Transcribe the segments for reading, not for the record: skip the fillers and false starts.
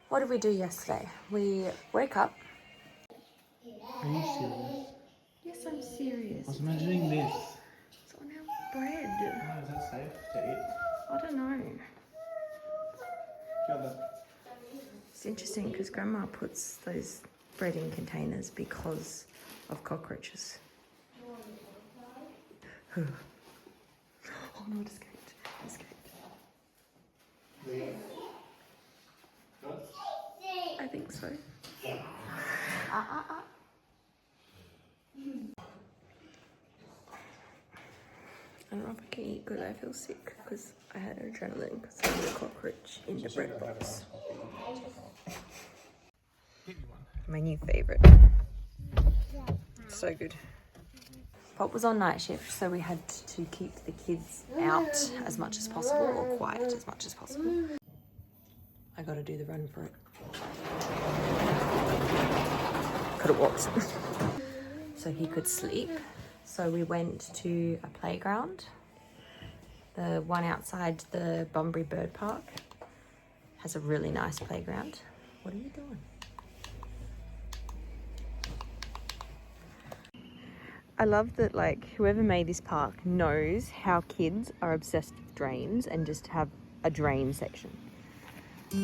What did we do yesterday? We woke up. Are you serious? Yes, I'm serious. I was imagining this. It's on our bread. Oh, is that safe to eat? I don't know. Got that. It's interesting because Grandma puts those bread in containers because of cockroaches. Oh no, it escaped. It escaped. I think so. I don't know if I can eat because I feel sick because I had adrenaline because there was a cockroach in the bread box. My new favourite. So good. Pop was on night shift, so we had to keep the kids out as much as possible, or quiet as much as possible. I gotta do the run for it. Could have walked. So he could sleep. So we went to a playground. The one outside the Bunbury Bird Park has a really nice playground. What are you doing? I love that, like, whoever made this park knows how kids are obsessed with drains and just have a drain section. The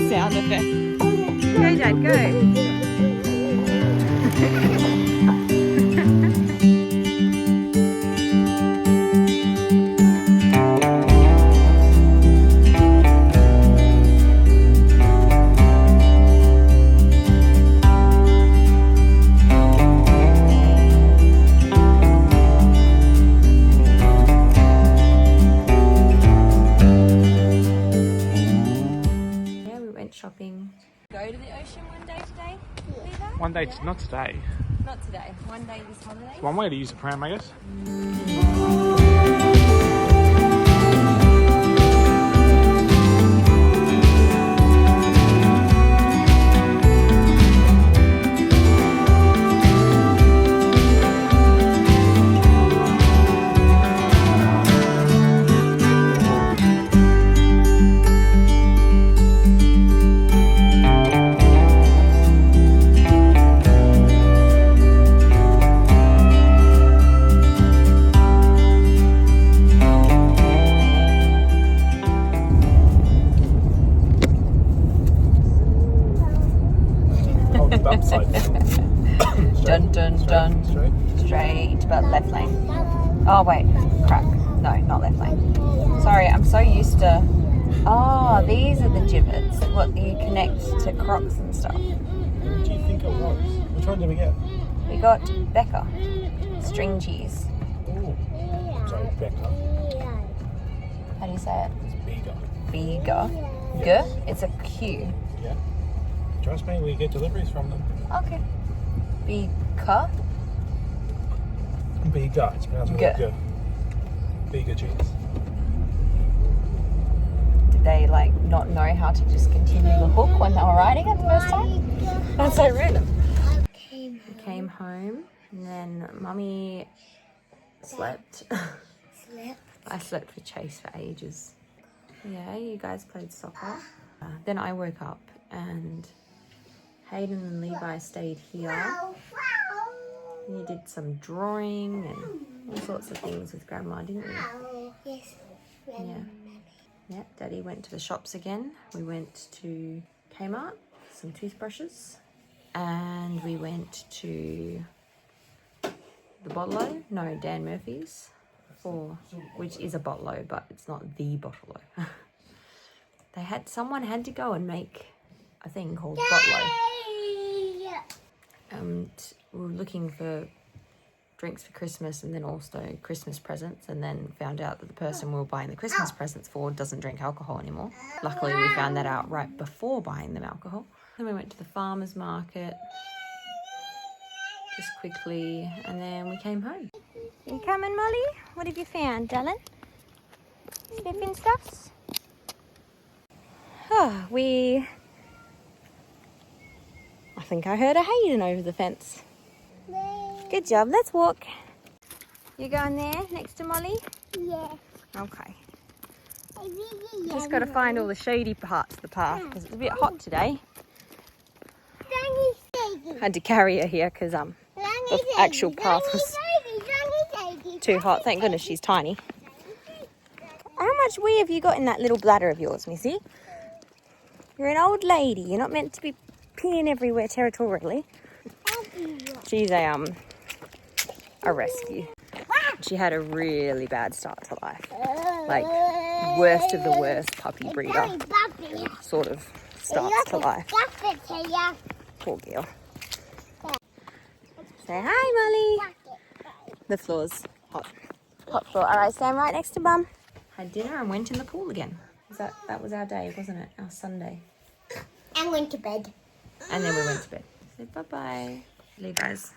sound effect. Go, Dad, go. Shopping. Go to the ocean one day today? Levi? One day, not today. Not today. One day this holiday. It's one way to use a pram, I guess. Dun dun dun. Straight, but left lane. Oh wait, crap. No, not left lane. Sorry, I'm so used to. Oh, these are the gibbets. What you connect to Crocs and stuff. What do you think it was? Which one did we get? We got Becca. String cheese. Ooh. Sorry, Becca. How do you say it? It's bigger. Bigger. Yes. G? It's a Q. Yeah. Trust me, we get deliveries from them. Okay. Bigger. Bigger. It's pronounced really good. Bigger cheese. Did they like not know how to just continue the hook when they were riding it the first time? That's so random. We came home and then Mummy slept. I slept with Chase for ages. Yeah, you guys played soccer. Then I woke up and Hayden and Levi stayed here. You did some drawing and all sorts of things with Grandma, didn't you? Yes. Yeah. Yeah, Daddy went to the shops again. We went to Kmart, some toothbrushes, and we went to the Bottle-O. No, Dan Murphy's, which is a Bottle-O, but it's not the Bottle-O. Someone had to go and make a thing called Bottle-O. And we were looking for drinks for Christmas and then also Christmas presents, and then found out that the person we were buying the Christmas presents for doesn't drink alcohol anymore. Luckily we found that out right before buying them alcohol. Then we went to the farmer's market just quickly and then we came home. You coming, Molly? What have you found, darling? Sniffing stuffs? I think I heard a Hayden over the fence. Good job, let's walk. You going there next to Molly? Yeah. Okay. Just got to find all the shady parts of the path because it's a bit hot today. Had to carry her here because the actual path was too hot. Thank goodness she's tiny. How much wee have you got in that little bladder of yours, Missy? You're an old lady. You're not meant to be peeing everywhere territorially. She's a rescue. She had a really bad start to life. Like, worst of the worst puppy breeder sort of starts to life. Poor girl. Say hi, Molly. The floor's hot. Hot floor. All right, stand right next to Mum. Had dinner and went in the pool again. That was our day, wasn't it? Our Sunday. And went to bed. And then we went to bed. So bye-bye. Leave guys.